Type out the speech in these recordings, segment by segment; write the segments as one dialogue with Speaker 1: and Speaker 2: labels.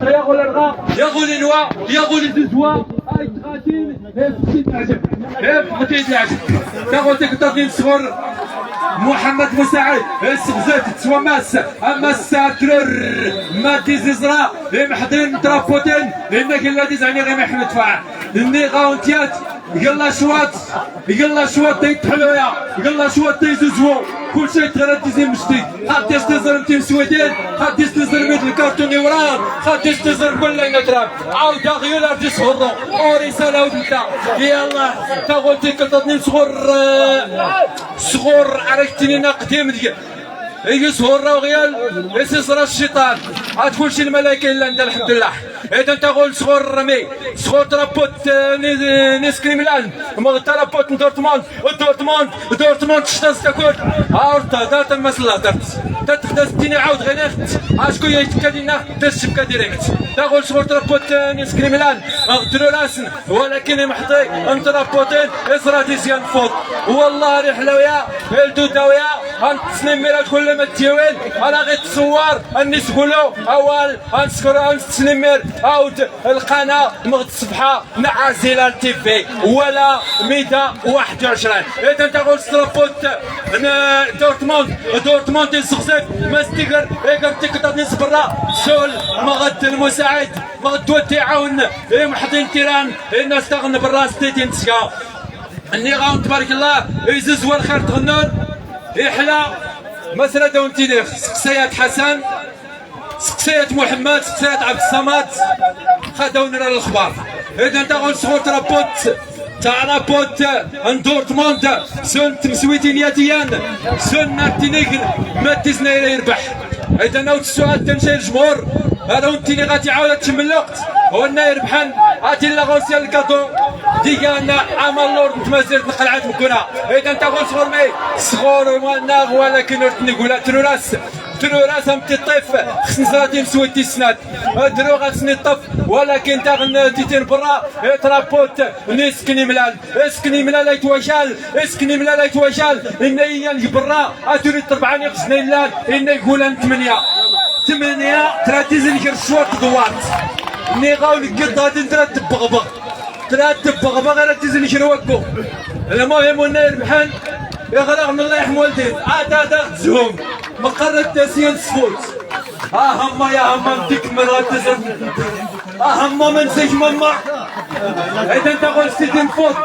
Speaker 1: يا غول الرغا يا غول النوا يا غول الززوا هاي تخاتين فتي تعجب فتي تعجب تاغول تقدر نصغر محمد مساعد السغزات تسوى ماس اما الساترر ما تيزيزرا محضرين ترابوتين انك الذي زعني غير محمد فاع اني غاونتيات يلا شواط يلا شواط تيتحلويا يلا شواط تيزوزو كل شيء تغرد تزيم مشتي خاطي استزر متين سويدين خاطي استزر ميت الكارتوني وراه خاطي استزر كل نتراب عاود غير ارجي صغرو ورساله ودلتا يلا تاغول تيكلطني صغور عرفتني نقديم ديال يسهر وغيال يسسر الشيطان عاد كلشي الملائكه الا انت الحمد لله اذا انت غول صغور رمي صغور ترابوت نسكريم الان ما ترابوت دورتموند شتاس تاكل عاود دارت المسلا درت تخدستيني عاود غير ناخت اشكون يتكادينا تشبكه ديريكت تاغول صغور ترابوت نسكريم الان غدرو راسن ولكن محطي انت رابوتين اسراتيسيان فوت والله رحلويا الدوداويه غنتسلم ميرات كل ما تيوين انا غير تصور الناس يقولوا اول غنسكر غنتسلمير عاود القناه مغد الصفحه نعزل التيفي ولا ميدا 21 اذا انت غول سترابوت دورتموند السخسيف ما ستيقر ايقر تقدر نصبر سول مغد المساعد مغد تودي عاون محضين تيران الناس تغن بالراس تيتين تسقا اني غاون تبارك الله يزز والخير تغنون يحلى مسألة دونتينيخ سقسيات حسن سقسيات محمد سقسيات عبد الصمد خداونا الاخبار اذا انت غول صغور ترابوت تاع رابوت دورتموند سن تمسويتين ياتيان سن نارتينيك ما تيزنا يربح اذا نوت السؤال تمشي الجمهور هذا ونتيني غادي عاود تشم الوقت وانا يربحان غادي لا غوسيا الكادو ديالنا عمل لورد تمازير نقلعات مكونه اذا انت غول صغور مي صغور وانا ولكن نقولها تروراس ام تطيف خصني مسويتي السناد درو غاسني طف ولكن تاغن تيتين برا ترابوت نسكني ملال اسكني ملال يتواشال اسكني ملال يتواشال ان هي برا اتريد تربعاني قسني لال ان يقول 8 تراتيزن غير شوط دوات ني غاول قد غادي نترتب بغبغ غير تيزن شروكو المهم ونا يربحان يغرق من الله يرحم والدين عاد تزوم مقر التاسيان سفوت هما يا هما ديك مرات تزن هما ما نسيش ماما اذا انت غول ستين فوت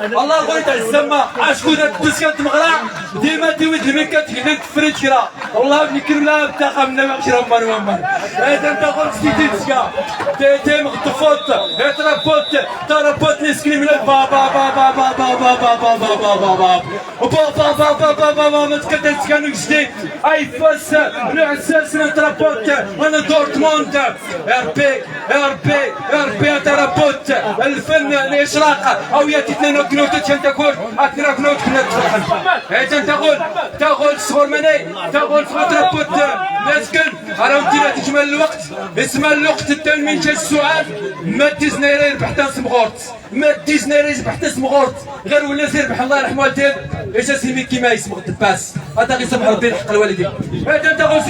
Speaker 1: الله غويت السما اشكون التسكات مغرع ديما تيويد الميكات كذا تفريد كرا والله بنكرم لا بتاقى من مكشرا مروان اذا انت غول ستين تسكا تيم غطفوت ترابوت نسكني من بابا ما تكتل تسكانو جديد اي فاس نعساس نترابوت انا دورتموند ار بي ترابوت الفن الاشراق او ياتي اثنين كنوت تكون اثنين كنوت كنا تفرحن اذا تقول صغور مني تقول صغور ترابوت مسكن راهو انت تجمل الوقت اسم الوقت التنمين جا السؤال ما تيزنيري يربح تا سمغورت ما تيزنيري يربح تا سمغورت غير ولا يربح الله يرحم والدين ايش سيمي كيما يسمغ الدباس هذا غير سمح ربي يحق الوالدين اذا تقول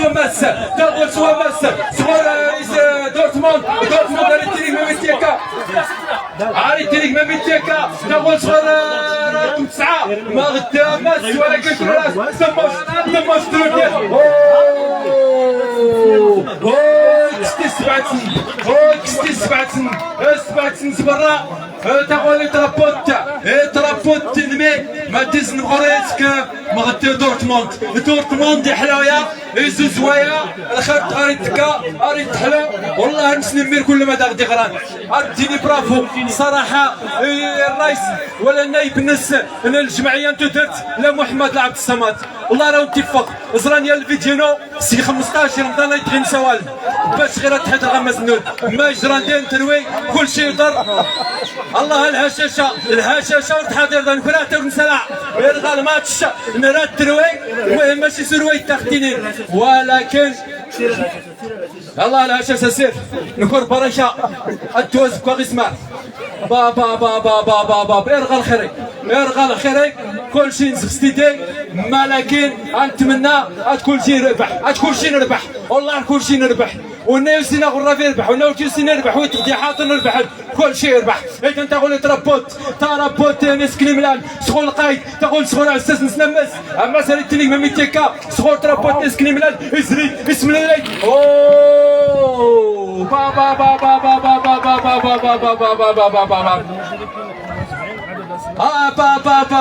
Speaker 1: سوا ماس صغور دورتموند ريتيريك ما ميتيكا ريتيريك ما ميتيكا تقول صغور رقم 9 ما غدا ماس ولكن كراس تموش تروح كستي 7 سنين برا تقول ترابوت تنمي ما تزن غريتك ما غدير دورتموند حلاويا زوزوايا الخير اريد حلو والله نسلمير كل ما غادي غران اديني برافو صراحه الرئيس ولا النايب الناس الجمعيه انتو درت لا محمد عبد الصمد والله راه نتفق زرانيا الفيديو سي 15 رمضان يدغي نسوال باش غير تحيد غمز نود ما جران ديال تروي كل شيء يضر الله الهشاشه والتحضير ديال الكرات ونسلع يرغى الماتش نراد تروي المهم ماشي سروي تاخديني ولكن الله الهشاشه سير نكون برشا التوز كوغ اسمع با يرغى الخيري كل شيء نسختي ولكن نتمنى كل شيء نربح والله كل شيء نربح والناس سينا غرافي يربح والناس سينا يربح ويتغدي حاطر نربح كل شيء يربح. اذا تقول ترابوت نسكني ملان شغل القايد تقول شغل عساس نسلمس اما سالي التنيك ما ميتيكا شغل ترابوت نسكني ملان يزري بسم الله عليك. اوه با با با با با با با با با با با با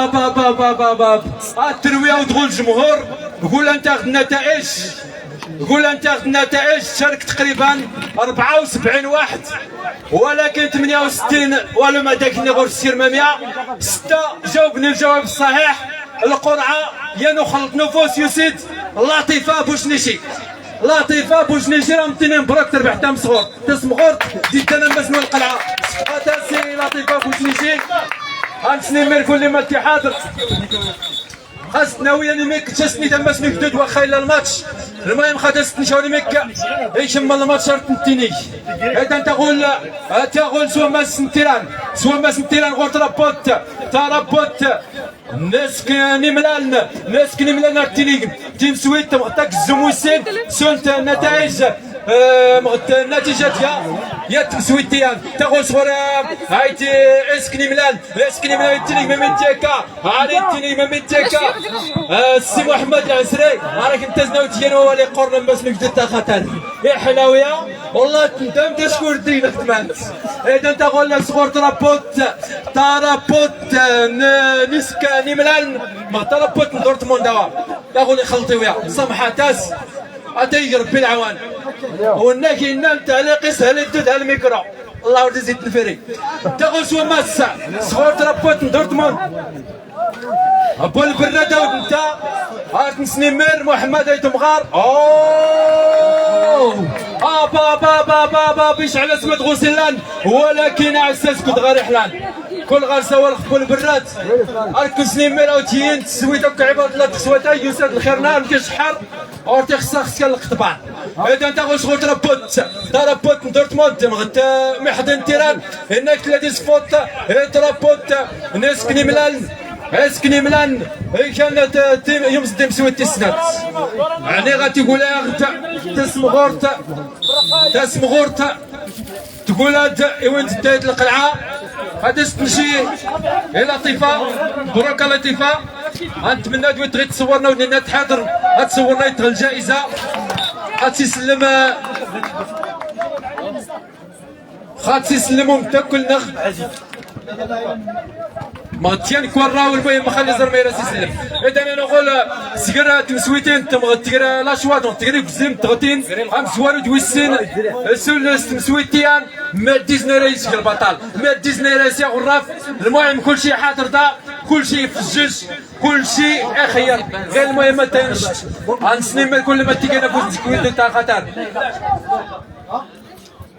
Speaker 1: با با با با الترويه ودخول الجمهور. قول انت النتائج قول انت النتائج. شارك تقريبا 74 واحد ولكن 68 ولو ما داك اللي غير السيرماميه 6 جاوبني الجواب الصحيح. القرعه يا نخلط نفوس يسيد لطيفه بوشنيشي لطيفه بوشنيشي راه متينين مبروك تربح تا مصغور تسمغور زيد انا مسنون القلعه تاسي لطيفه بوشنيشي غنسني مير كل ما الاتحاد خاصنا ويا ميك تسني تماس نكدود واخا الا الماتش. المهم خاصني شاوري ميك يشم الماتش شرط نتيني. اذا تقول سوا ما سنتيران غور ترابوت نسكني ملان التينيك تيم سويت مغتاك الزموسين سنت نتائج النتيجه يا تمسويتيان تاخذ صغر هايتي اسكني ملان التينيك ممنتيكا علي التينيك ممنتيكا السي محمد العسري راك انت زناوتيان هو اللي قرن باش نكدت تا خاطر يا حلاويه والله انت تشكر دينا خدمات. اذا تقول لك صغر ترابوت نسكني ملان ما ترابوت دورتموند تقول يخلطيويا سمحه تاس عطيه ربي العوان والناكي نال تعليق سهل يدود على الميكرو الله ورد زيد الفريق. تقول سوا ماسا صغور ترابوت دورتموند ابو البرده ودنت عارف سنيمير محمد ايتم غار. اوه با بيش على سمت غسلان ولكن عساس كنت غير حلال كل غير سوالف بول براد اركو سنيمير او تيين تسويتو كعبات لا تسويتا يوسف الخيرنا كيشحر اورتي خصك القطبان. اذا انت غوش غوت ترابوت دورتموند مغت محضن تيران هناك 30 سبوت ترابوت اسكني ملان كانت يوم صديم سويت تسنات يعني غتيقولها تسمغورت تقول وين تدايت القلعه غادي تمشي لطيفه مبروك لطيفه. غنتمنى دوي تغي تصورنا ولينا تحاضر غتصورنا يدخل الجائزه غاتيسلموا متى كلنا مغتيان كورا والمهم خلي زرميرا سيسلم. اذا انا نقول سكر تمسويتين تمغتير لا شوا دونك تغري بزيم تغتين ام سوارو دويسين سول تمسويتيان ما ديزني رئيس البطل ما ديزني رئيس غراف. المهم كل شيء حاضر دا كل شيء في الجوج كل شيء اخير غير المهم ما تنشط غنسني كل ما تيجينا فوز تكوين تاع خطر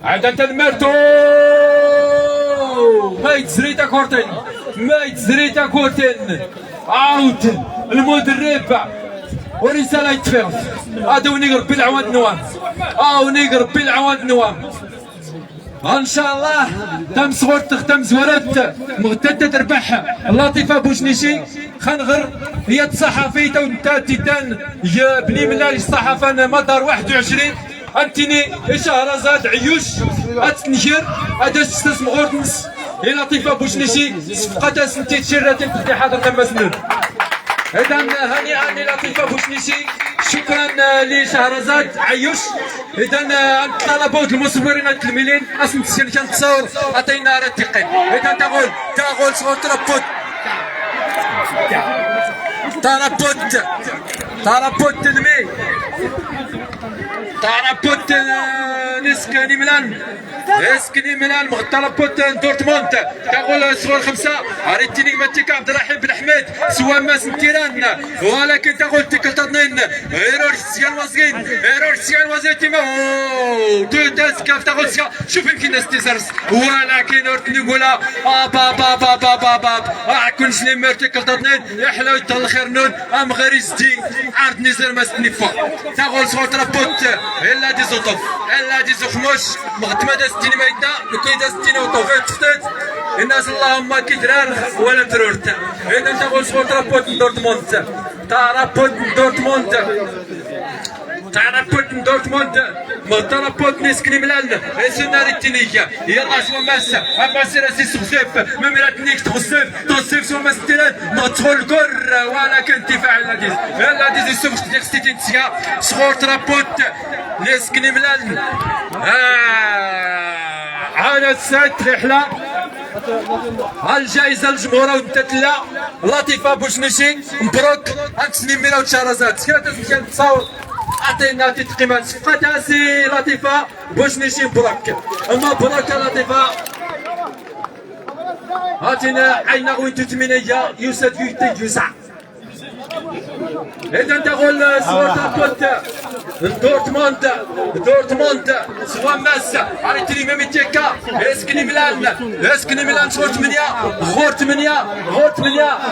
Speaker 1: عاد انت المرتو ما يتزريتا كورتين عاود المدرب ورسالة يتفرف هذا ونقرب بالعواد نوام ان شاء الله تم صغرت تم زورات مغتدة تربح لطيفة بوشنيشي خنغر هي الصحفي تو تيتان يا بني ملال الصحافة مدار 21 انتيني شهرزاد عيوش اتنشر هذا تستمغورتنس هي لطيفة بوشنيشي صفقة سنتي تشيرات الاتحاد رقم مسنون. اذا هنيئا للطيفة بوشنيشي شكرا لشهرزاد عيوش. اذا طلبوا المصورين التلميذين اصلا تسير كان تصور عطينا رتقين. اذا تقول صغور ترابوت تلمي ترابوت نسكني ملان ترابوت دورتموند تقول صغور 5 عرفتني ماتيكا عبد الرحيم بن حميد سوا ماس تيران ولكن تقول تكلتنين ايرور سيان وزين تيما تو داس كاف تقول شوف يمكن استيزرس ولكن نقولها باب كل شيء مرتي كلتنين يحلو يطل خير نون ام غير يزدي عرض نزل ماس نفا تقول صغور ترابوت الا دي زوطوف الا دي زخموش مغتمد ستين ميدا وكيدا ستين وطوفيت تختت الناس اللهم كيدرار ولا ترورت. اذا تقول صغور ترابوت دورتموند ترابوت دورتموند ترابوت نسكني ملال سيناري التنية يلا سوا ماس اما سيراسي سغسيف ممرات نيك تغسيف سوا ماس تيران مدخل كور ولكن دفاع الناديز يسوق ديك 60 دقيقة صغور ترابوت نسكني ملال عانت سعد رحلة الجائزة للجمهور ومتتلة لطيفة بوشنشي مبروك انكسني ميرا وتشارزات كانت تصاور عطينا تقييمات صفقة سي لطيفة بوشنشي مبروك اما مبروك لطيفة هاتينا عينا وينتو تمنية يوسف يوسع إذا تقول صور ترابوت دورتموند سوا ماسا عرفتي ميمي تيكا اسكني ميلان صور 8 غور 8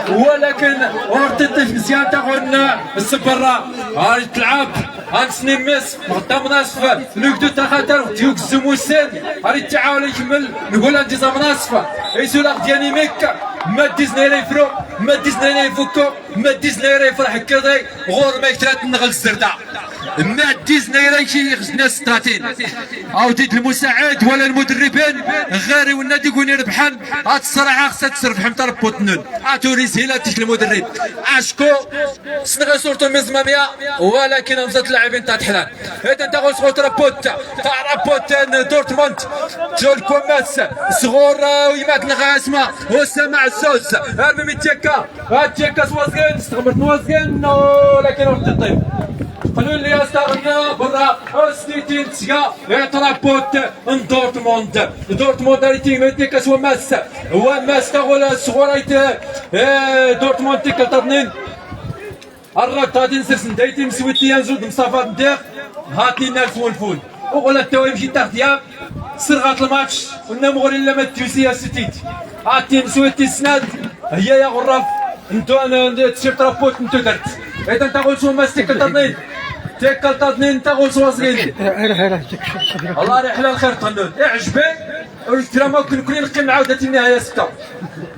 Speaker 1: ولكن ورتطيف مزيان تاخذ السبرة غادي تلعب غنسني مس غدا مناصف نقدو تا خاطر ديوك الزموسان غادي تعاون يكمل نقول انتظام مناصف يسولا ديالي ميك ما ديزني لا يفرو ما ديزني لا يفكو ما ديزني لا يفرح كذا غور ما يكترات نغل الزردة ما ديزني لا شي خصنا استراتين عاودت المساعد ولا المدربين غاري والنادي يقول ربحان هاد الصراحه خصها تصرف حمطه بوتنون عطوني هلا تيك المدرب اشكو سنغا صورتو مزماميه ولكن امزات اللاعبين تاع تحلال اذا انت غول صغور ترابوت دورتموند جول كوماس صغور ويمات نغاسمه وسمع السوس ارمي تيكا سوازكين استغمرت نوازكين ولكن وقت الطيب قالوا لي استغنى برا 60 دقيقة ترابوت دورتموند ريتي ميتيكا سوا ماس تاغول صغوريت دورتموند تيكا ترنين الرك غادي نسرسن دايتي مسويتي نزود مصطفى ندير هاتي الناس والفول وقول التوالي مشي تغطية سرغات الماتش قلنا مغري لا ما تجوسيها ستيت هاتي مسويتي السناد هي يا غراف انتو انا تيشيرت رابوت انتو درت اذا تاغول سوا ماس تيكا ترنين تاغول سوا صغيرين الله رحلة الخير تغنون اعجبي والكلام كل نقيم عاودة النهاية 6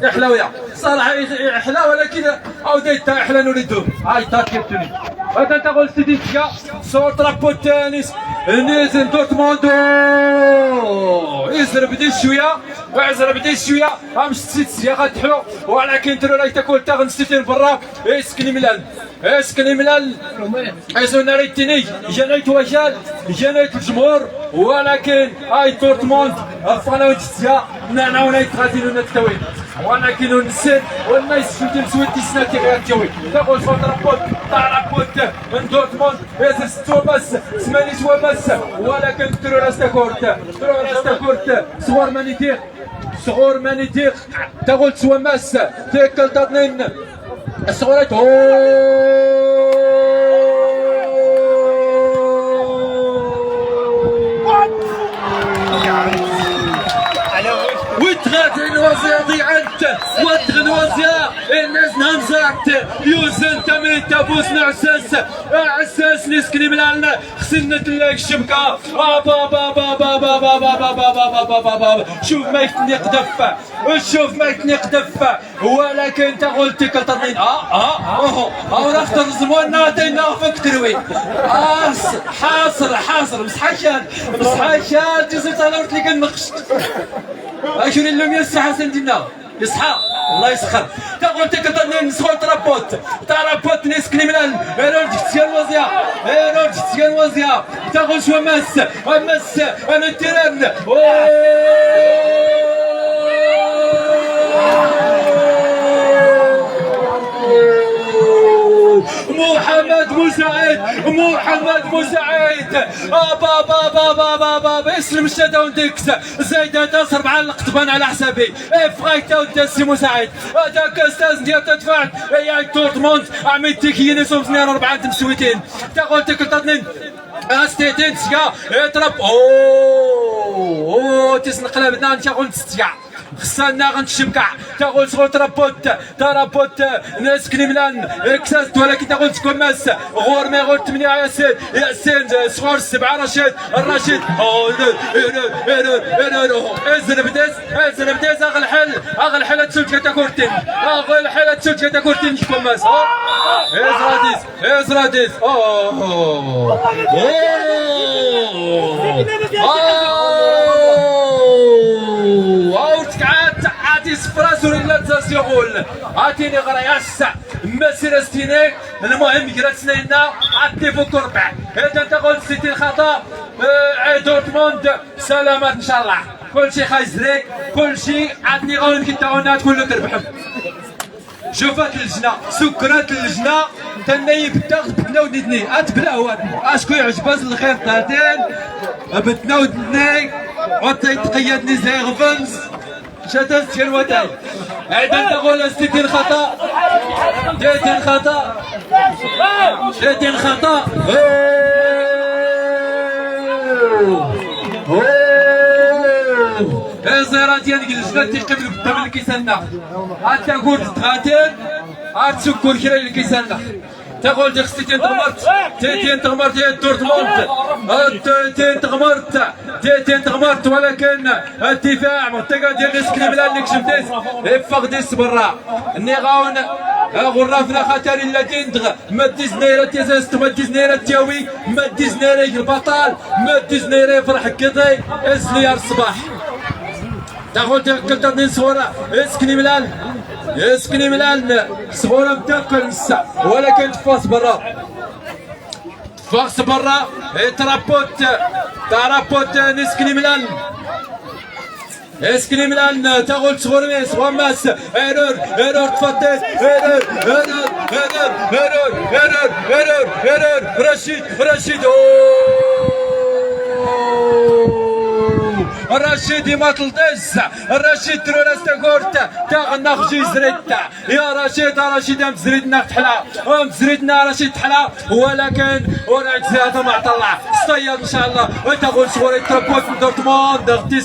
Speaker 1: حلاوية صراحة حلا ولكن عاودة حلا نريدهم هاي تاكيبتوني هذا تاغول 60 دقيقة صور ترابوت نيس دورتموند يزرب بدي شوية مش 6 دقيقة غتحلو ولكن ترو راهي تاكل تاغن 60 برا اسكني ميلان ايزونا ريتيني جنيت وجال جنيت الجمهور ولكن هاي دورتموند فانا وجدتها نانا ونايت غادي نتكوي ولكن نسيت والناس شوتي مسويتي سناتي غير تكوي تاخذ ترابوت من دورتموند ياسر 6 بس 8 بس ولكن ترو راستاكورت صغور مانيتير تاخذ سواماس تيكل تاطنين الصغورات وتغنوزيا ضيعت وتغنوزيا الناس نمزعت يوزن تميت بوسنا عساس نسكني ملالنا خسنت لك الشبكة شوف ما يتني قدف ولكن انت قلت كالترنين راه اخترزموا لنا دينا فوق تروي حاصر مسحشان جزيت انا قلت لك النقش اشوري لهم يا الساعه سنتنا يصحى الله يسخر تقول تكترني نسخول ترابوت نسكني ملال رجعت وزيا تقول شو مس انا التيران محمد مساعد بابا اسلم الشتا وندكس زايدة تصر مع القطبان على حسابي فغايتا وداسي مساعد هذاك استاذ ديال تدفعت يا دورتموند عملتك هي نسوم 4 تمسويتين تقول تكترنين استيتين تسقا يضرب تسنق لابنا انت قلت 6 خصنا غنتشبكع تقول صغور ترابوت ناس كليملان كساست ولكن تقول تكماس غور ما غور 8 ياسين صغور 7 رشيد الرشيد ازل بداس اغل الحل تسوج كتاكورتين اغل الحل تسوج كتاكورتين كماس ازراديس عاتي سفراس ولا تسيغول عاتيني غرياس مسيرة ستيني المهم قرات سنينا عاتي فوق ربع اذا تقول سيتي الخطا دورتموند سلامات ان شاء الله كلشي خايزريك كلشي عاتني غون كيتاونات كله تربحهم شوفات اللجنة سكرات اللجنة تنايب الدغ بتناود ندني اتبلاو اشكو يعجباز الخير طاطين بتناود ندني وطي تقيدني زي غفنز شتت شنوتاي عيدا تقول ستين خطا ديتين خطا زيرات ديال اللجنة تيقبل قدام اللي كيسالنا حتى قلت تغاتين عاد سكر كرا اللي كيسالنا تقول ديك ستين تغمرت يا دورتموند تيتين تغمرت ولكن الدفاع منطقة ديال السكريم اللي كشفتيس فقديس برا النيغاون غرافنا خطر الذين مديز نيرة تيزاست مديز نيرة تياوي مديز نيرة البطل مديز نيرة فرح كذي اسليار الصباح تقول تقدر صورة اسكني ملان صورة متاكل نسا ولكن تفاص برا ترابوت نسكني ملان تقول صغور ميس وماس ايرور تفضل ايرور رشيد الرشيد ما تلطز الرشيد ترولاس تاكورتا تاغنا خجي زريتا يا رشيد ام زريدنا تحلا زريدنا رشيد تحلا ولكن ورعت هذا ما طلع صياد ان شاء الله وتقول صوري تربوت من دورتموند غتي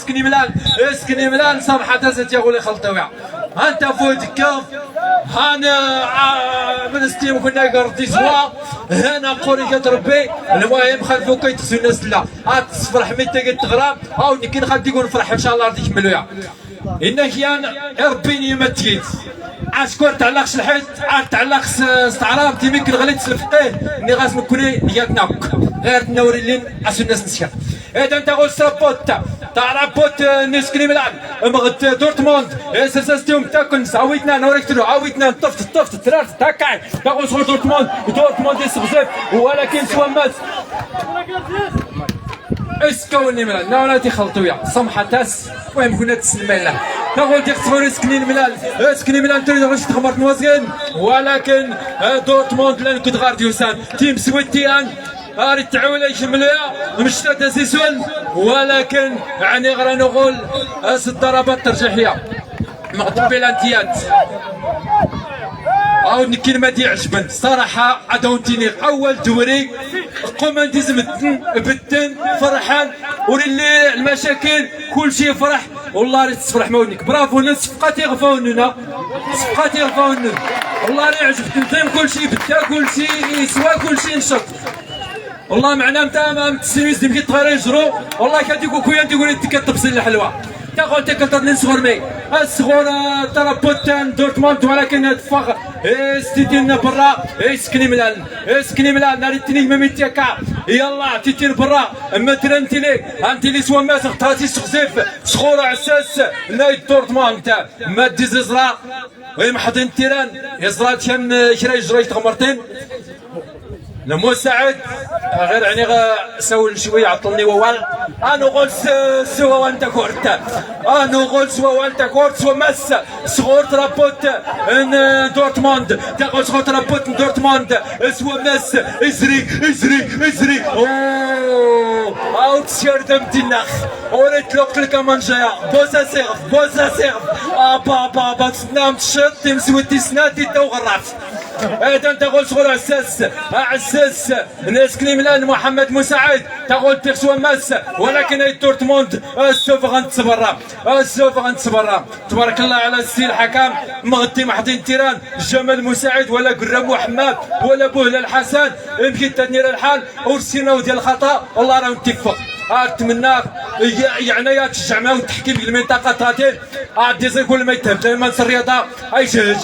Speaker 1: اسكني ملان صبحة تازت يقول خلطويا انت فوت كاف هانا من ستيم كنا قردي سوا هنا قوري كتربي المهم خلفو كيتخسو الناس لا تصفر حميد كتغراب او كي غادي يقول نفرح ان شاء الله غادي يكملوها انك كيان ربي يمتيت اشكر تعلقش الحيط عاد تعلقش استعراض تيميك الغليت سلفقيه اللي غاس نكوني نياتنا غير تنوري لين عشان الناس نسكر اذا انت غول ترابوت نسكري ملعب مغت دورتموند سلسلتهم تاكل عاودنا نوريكتلو عاودنا طفت ترات تاكاي تاغول صغور دورتموند يسغزف ولكن سوا مات اسكوني ملال لا تيخلطويا صمحة تاس المهم كنا تسلمي له تقول ديك تصفر اسكني ملال تريد غاش تخمرت موازين ولكن دورتموند لان كنت غار ديوسان تيم سويتيان غادي تعاون يكملوها مشات سيسون ولكن يعني غير نقول الضربات الترجيحيه مغطب بلانتيات عاود كلمة دي عجبن صراحة عداونتيني أول دوري قومنديز بدن فرحان وللي المشاكل كل شيء فرح والله راه تفرح مونيك برافو الناس صفقات يغفاوننا والله راه عجبت التيم كل شيء بدا كل شيء يسوى كل شيء نشط والله معنا نتا السيريز اللي كيتغير يجرو والله كتيكو كويا تيقول لي كتبسل الحلوه تقول تكتر صغور مي الصغور ترابوت دورتموند ولكن تفاق ستيتين برا اسكني ملال ناري تنيك ميتيكا يلا تيتين برا مترنتيلي انتيلي سوا ماسخ تاتي سخزيف صغور عساس نايت دورتموند ما ديزرا ويمحضن تيران يزرات كان شرا يجري تغمرتين المساعد غير يعني سول شويه عطلني ووال انا غول سوا وانت كورت سوا مس صغور ترابوت ان دورتموند تاخذ صغور ترابوت من دورتموند سوا مس ازري اوت شيردم تنخ وريت لوقت الكمان جايه بوزا سيرف با تنام تشط تمسوتي سناتي تو غراف اذا تقول شغل عساس ناس كليملان محمد مساعد تقول تخشوا ماس ولكن اي دورتموند سوف غنتبرا تبارك الله على السي الحكام مغطي محضين تيران جمال مساعد ولا قرام محمد ولا بوهله الحسن يمكن تدنير الحال ورسينا ديال الخطا والله راه متفق. اتمنى يعني تشجع معاه التحكيم في المنطقه 30 ديزاين كل ما يتهم ما الرياضه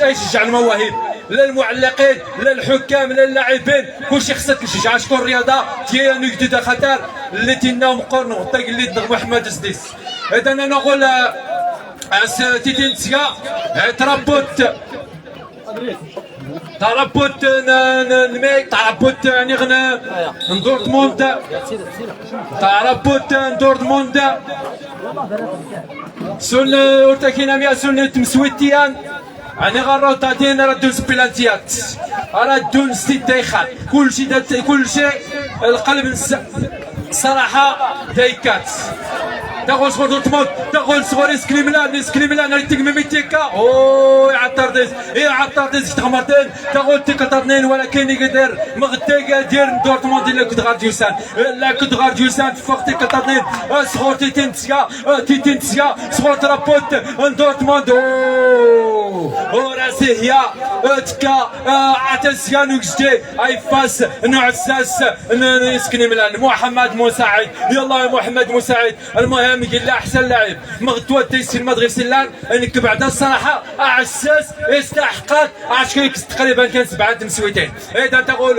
Speaker 1: يشجع المواهب لا المعلقين لا الحكام لا اللاعبين كلشي خصك تشجع شكون الرياضه ديالو جديده خطر اللي تيناهم قرن غطا اللي دغ محمد السديس. اذا انا نقول تيتين تسكا تربط نغنى دورتموند دورتموند سن ورتكينا ميا سن تمسويتيان يعني غراو تاتين ردون سبيلانتيات ردون ستيخان كل شيء القلب صراحه دايكات تقول صغور دورتموند تقول صغور اسكليملان ريتك ميميتيكا او يعطر ديز تغمرتين تقول تيكترنين ولكن يقدر مغتيكا دير دورتموند الا كنت غارديوسان فوق تيكترنين صغور تيتين تسكا صغور ترابوت دورتموند او راسي هي تكا عتسكا نوكستي اي فاس نعساس اسكليملان محمد مساعد يلا يا محمد مساعد المهم قال له احسن لاعب مغتوى تيسير ما تغير سلان انك بعدا الصراحه عساس يستحقك عشان تقريبا كان 7 تمسويتين اذا تقول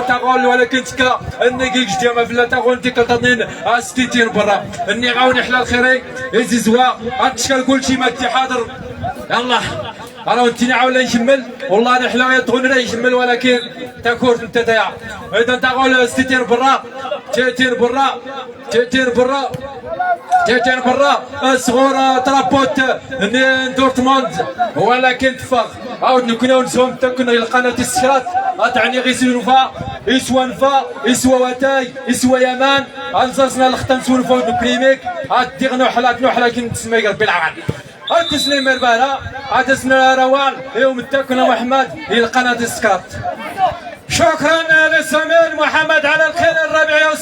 Speaker 1: تقول ولكن تكا انك جديما فلا تقول انت كتظن ستيتين برا اني غاوني حلال خيري يزيزوا غتشكل كلشي ما حاضر يلا راه انت عاولا يكمل والله انا حلا يطغون راه يكمل ولكن تاكورت انت تاع اذا تقول ستيتين برا تيتين برا صغور ترابوت دورتموند ولكن تفاق عاود نكونوا نسوم تكون القناه السكرات تعني غير سونفا يسوى نفا يسوى واتاي يسوى يمان انزازنا الختان سونفا نبريميك تيغنو حلا كي تسمى ربي العوان تسليم مرباله تسنا روان يوم التاكل محمد القناه السكرات. شكرا لسمير محمد على الخير الرابعه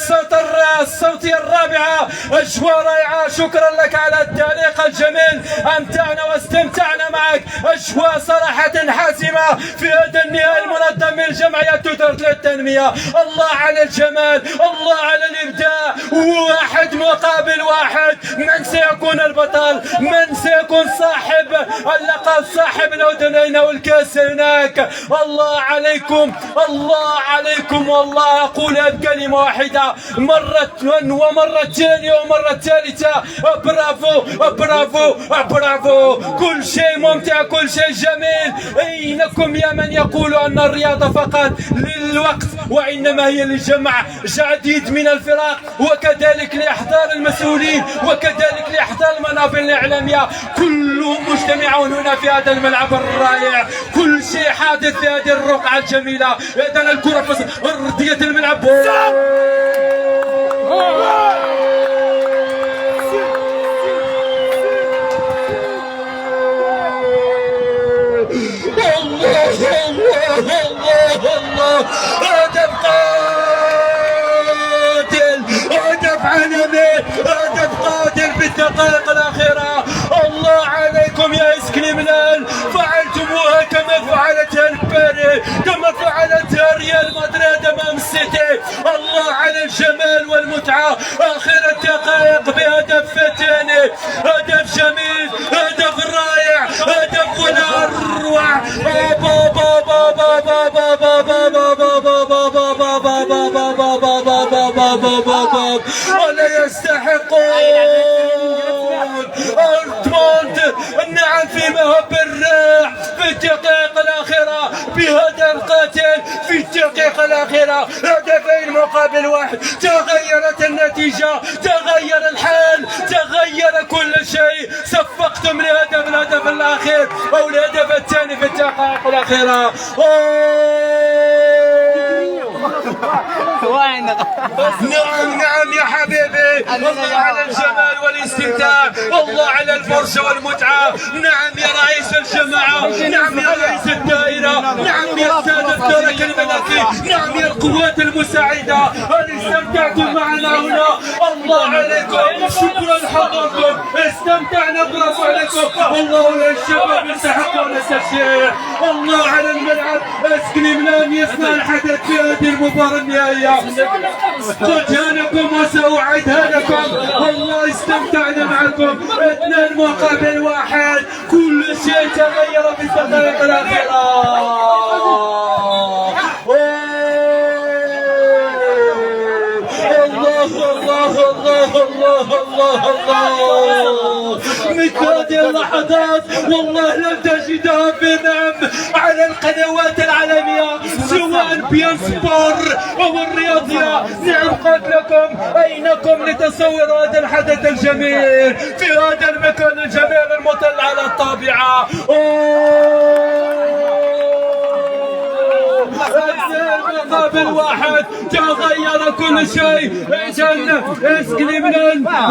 Speaker 1: الصوتيه الرابعه اجواء رائعه. شكرا لك على التعليق الجميل امتعنا واستمتعنا معك. اجواء صراحه حاسمه في هذا النهائي المنظم من جمعيه توترت للتنميه. الله على الجمال الله على الابداع. واحد مقابل واحد. من سيكون البطل؟ من سيكون صاحب اللقب صاحب الاذنين والكاس هناك؟ الله عليكم الله عليكم. والله اقولها بكلمه واحده مره ومره ثانيه ومره ثالثه. برافو برافو برافو. كل شيء ممتع كل شيء جميل. اينكم يا من يقول ان الرياضه فقط للوقت وانما هي لجمع جديد من الفرق وكذلك لاحضار المسؤولين وكذلك لاحضار المنابر الاعلاميه. كلهم مجتمعون هنا في هذا الملعب الرائع. كل شيء حادث في هذه الرقعه الجميله. اذا الكره في ارضيه الملعب. الله هدف قاتل هدف عالمي هدف قاتل في الدقائق الاخيره. الله عليكم يا اسكليملان فعلتموها كما فعلتها الباري كما فعلتها ريال مدريد امام السيتي. الله على الجمال والمتعه. اخر الدقائق بهدف ثاني. هدف جميل هدف رائع هدف ولا اروع. ولا يستحقون دورتموند نعم في مهب الريح في الدقائق الاخيره بهدف قاتل في الدقيقه الاخيره. هدفين مقابل واحد. تغيرت النتيجه تغير الحال تغير كل شيء. صفقتم الهدف الاخير او الهدف الثاني في الدقائق الاخيره. نعم يا حبيبي. الله على الجمال الاستمتاع، والله على الفرجة والمتعة. نعم يا رئيس الجماعة، نعم يا رئيس الدائرة، نعم يا السادة الدرك الملكي، نعم يا القوات المساعدة، هل استمتعتم معنا هنا؟ الله عليكم، شكرا لحضوركم، استمتعنا، برافو عليكم. والله يا الشباب يستحقون التشجيع. الله على الملعب، اسكني ملان يصنع الحدث في هذه المباراة النهائية. قلتها لكم وسأعيدها لكم، والله استمتعنا معكم. 2 مقابل 1، كل شيء تغير في الدقائق الأخيرة. الله مثل هذه اللحظات والله لم تجدها بنعم على القنوات العالمية، سواء بيان سبور او الرياضية. نعم قلت لكم اينكم لتصوروا هذا الحدث الجميل في هذا المكان الجميل المطل على الطبيعة. مقابل 1 تغير كل شيء. اجل اسكني من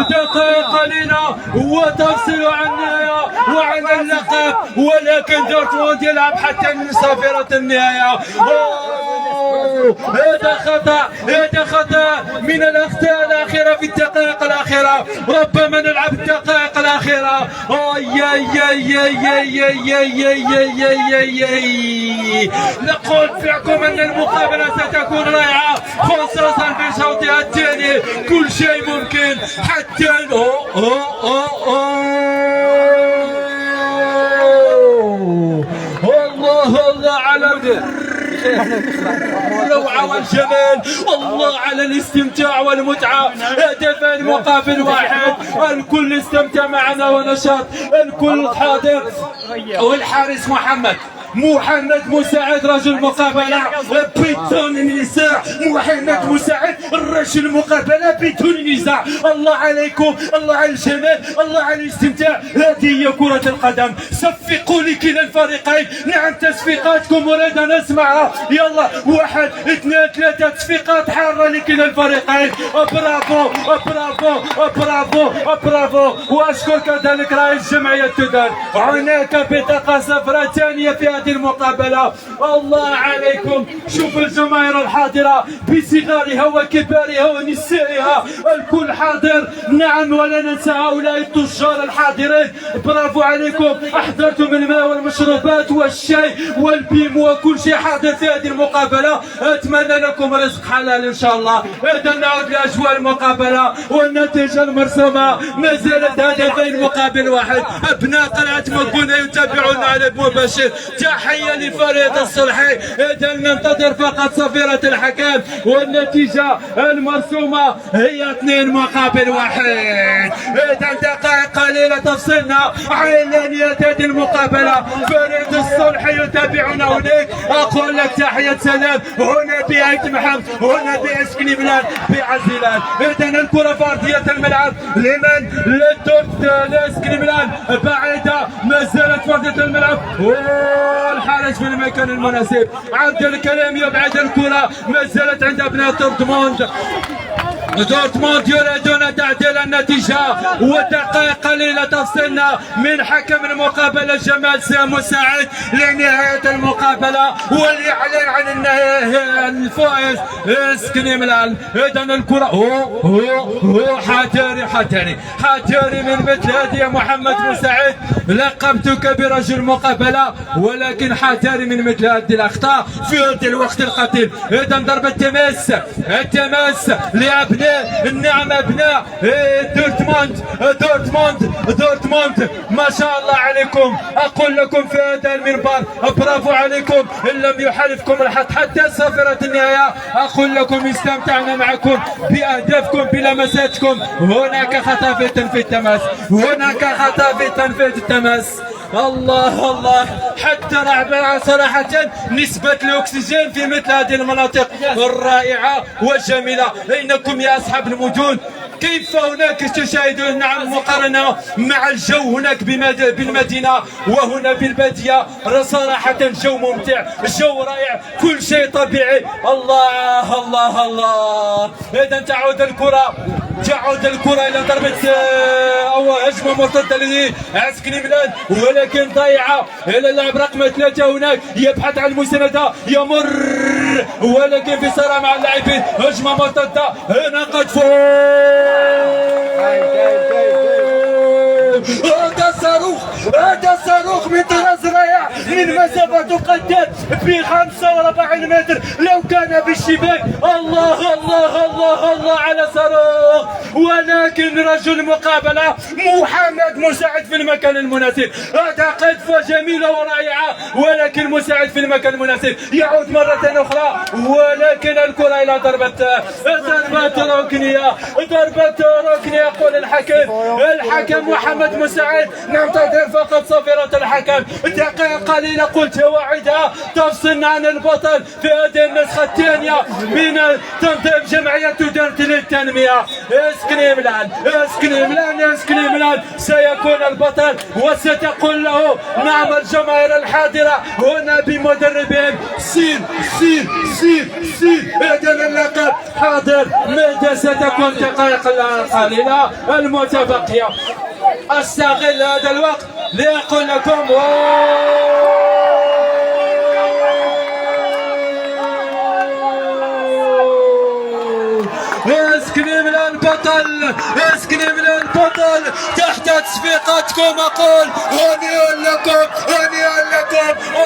Speaker 1: دقائق قليلة وتفصل عن النهاية وعن اللقب، ولكن دورتموند يلعب حتى من صافرة النهاية. هذا خطأ من الأخطاء الأخيرة في الدقائق الأخيرة. ربما نلعب الدقائق الأخيرة. نقول فيكم أن المقابلة ستكون رائعة، خصوصا في شوطها الثاني. كل شيء ممكن حتى الله على الروعة والجمال، والله على الاستمتاع والمتعة. هدفين مقابل 1، الكل استمتع معنا ونشاط، الكل حاضر. والحارس محمد مساعد رجل مقابلة بدون نزاع. محمد مساعد رجل المقابلة بدون نزاع. الله عليكم، الله على الجمال، الله على الاستمتاع. هذه هي كرة القدم. صفقوا لكلا الفريقين. نعم تصفيقاتكم أريد أن أسمعها. يلا 1 2 3 تصفيقات حارة لكلا الفريقين. برافو برافو برافو برافو. وأشكر كذلك رئيس جمعية تودان. هناك بطاقة صفراء ثانية في هذه المقابلة. الله عليكم، شوف الجماهير الحاضرة بصغارها وكبارها ونسائها، الكل حاضر. نعم، ولا ننسى هؤلاء التجار الحاضرين. برافو عليكم، احضرتم الماء والمشروبات والشاي والبيم وكل شيء حاضر في هذه المقابلة. اتمنى لكم رزق حلال ان شاء الله. اذا نعود لاجواء المقابلة والنتيجة المرسومة. ما زالت هدفين مقابل 1. ابناء قلعة مقبونة يتابعون على المباشر. تحية لفريق الصلحي. إذا ننتظر فقط صفيرة الحكم، والنتيجة المرسومة هي 2 مقابل 1. إذا دقائق قليلة تفصلنا علانية هذه المقابلة. فريق الصلحي يتابعنا هناك. أقول لك تحية سلام هنا بأيت محمد، هنا بأسكني بلاد بعزيلان. إذا الكرة في أرضية الملعب لمن؟ لأسكني بلاد بعيدة، ما زالت في أرضية الملعب. والحارس في المكان المناسب. عبد الكريم يبعد الكرة، ما زالت عند ابناء دورتموند يريدون تعديل النتيجة، ودقائق قليلة تفصلنا من حكم المقابلة جمال مساعد لنهاية المقابلة، وليعلن عن النهاية الفائز اسكني ملال. إذا الكرة حاتري من مثل هذه يا محمد مساعد. لقبتك برجل مقابلة، ولكن حاتري من مثل هذه الأخطاء في هذا الوقت القتيل. إذا ضربة التماس لأبناء، نعم أبناء دورتموند ما شاء الله عليكم. أقول لكم في هذا المنبر برافو عليكم. إن لم يحالفكم الحظ حتى صافرة النهاية، أقول لكم استمتعنا معكم بأهدافكم بلمساتكم. هناك خطأ في تنفيذ التماس. الله حتى رعب صراحة. نسبة الأكسجين في مثل هذه المناطق الرائعة والجميلة. إنكم يا أصحاب المدن كيف هناك تشاهدون نعم مقارنة مع الجو هناك بالمدينة وهنا بالبادية. صراحة الجو ممتع، الجو رائع، كل شيء طبيعي. الله الله الله. إذا تعود الكرة إلى ضربة أو هجمة مرتدة لعسكري ميلان، ولكن ضيعة إلى اللاعب رقم 3 هناك يبحث عن المساندة، يمر ولكن في صراع مع اللاعبين. هجمة مرتدة هنا قد هذا صاروخ من طراز رائع من مسافة تقدر ب 45 متر لو كان بالشباك. الله الله الله الله على صاروخ، ولكن رجل مقابلة محمد مساعد في المكان المناسب. هذا قذفة جميلة ورائعة، ولكن مساعد في المكان المناسب. يعود مرة أخرى ولكن الكرة إلى ضربة ركنية يقول الحكم محمد مساعد. ننتظر فقط صفيرة الحكم، دقائق قليلة قلت وعدها تفصلنا عن البطل في هذه النسخة الثانية من تنظيم جمعية تدار للتنمية. اسكني ميلان سيكون البطل، وستقول له نعم الجماهير الحاضرة هنا بمدربهم سير. إذا اللقب حاضر. ماذا ستكون دقائق قليلة المتبقية؟ استغل هذا الوقت لأقول لكم اسكني من البطل تحت تصفيقاتكم. اقول هنيئا لكم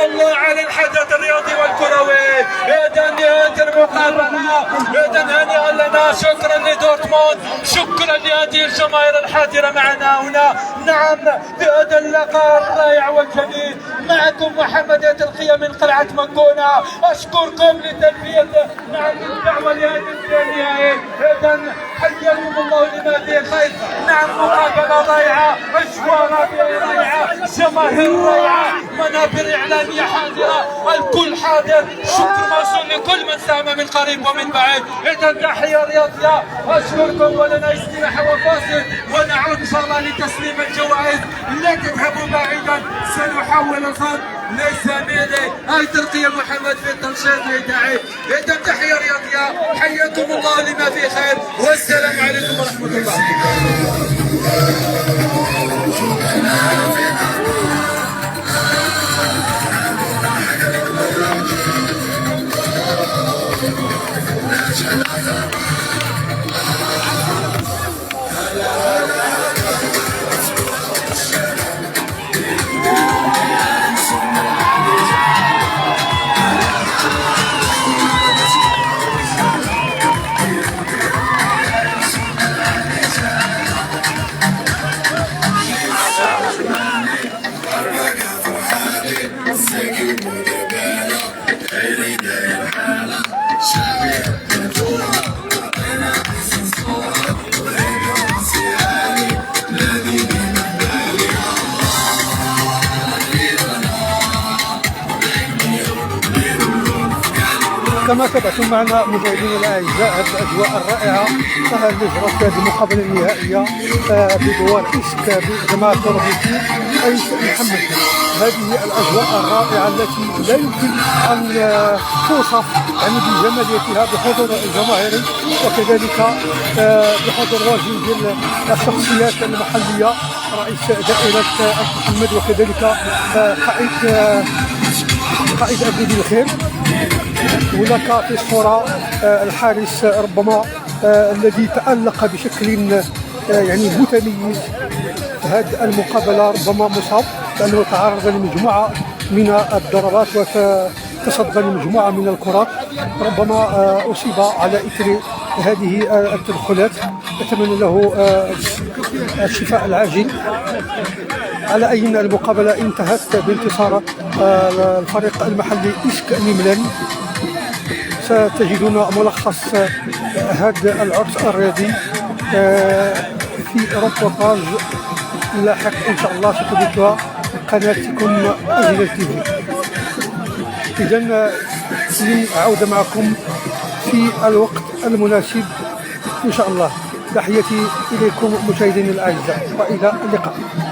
Speaker 1: الله على الحدث الرياضي والكروي. اذا نهايه المقابله، اذا هنيئا لنا. شكرا لدورتموند، شكرا لهذه الجماهير الحاضره معنا هنا. نعم في هذا اللقاء الرائع والجميل معكم محمد القية من قلعه مكونه. اشكركم لتلبيه نعم الدعوه لهذه النهائي. اذا حياكم الله لما فيه خير. نعم مقابله رائعه، اجواء رائعه، جماهير رائعه، منابر اعلاميه حاضره، الكل حاضر. شكر موصول لكل من ساهم من قريب ومن بعيد. اذا تحيه رياضيه. اشكركم ولنا استراحه وفاصل ونعود ان شاء الله لتسليم الجوائز. لا تذهبوا بعيدا، سنحول الخط لزميلي القية محمد في التنشيط الإذاعي. إذا تحية رياضية، حياكم الله لما فيه خير، والسلام عليكم ورحمة الله.
Speaker 2: كما تابعتم معنا مشاهدينا الاعزاء هذه الاجواء الرائعه اللي جرت هذه المقابله النهائيه بدوار اسك بجماعه الروبيكي ايس محمد. هذه الاجواء الرائعه التي لا يمكن ان توصف يعني بجماليتها بحضور الجماهيري وكذلك بحضور واجب ديال الشخصيات المحليه، رئيس دائره محمد وكذلك قائد أبدي الخير. هناك في الصورة الحارس ربما الذي تألق بشكل يعني متميز هذه المقابلة، ربما مصاب لأنه تعرض لمجموعة من الضربات وتصدى لمجموعة من الكرات، ربما أصيب على إثر هذه التدخلات. أتمنى له الشفاء العاجل. على أي المقابلة انتهت بانتصار الفريق المحلي اسك ميلان. ستجدون ملخص هذا العرس الرياضي في روبورتاج لاحق ان شاء الله ستجدها قناتكم أجهزة تيفي. اذا لنعود معكم في الوقت المناسب ان شاء الله. تحياتي اليكم مشاهدينا الاعزاء والى اللقاء.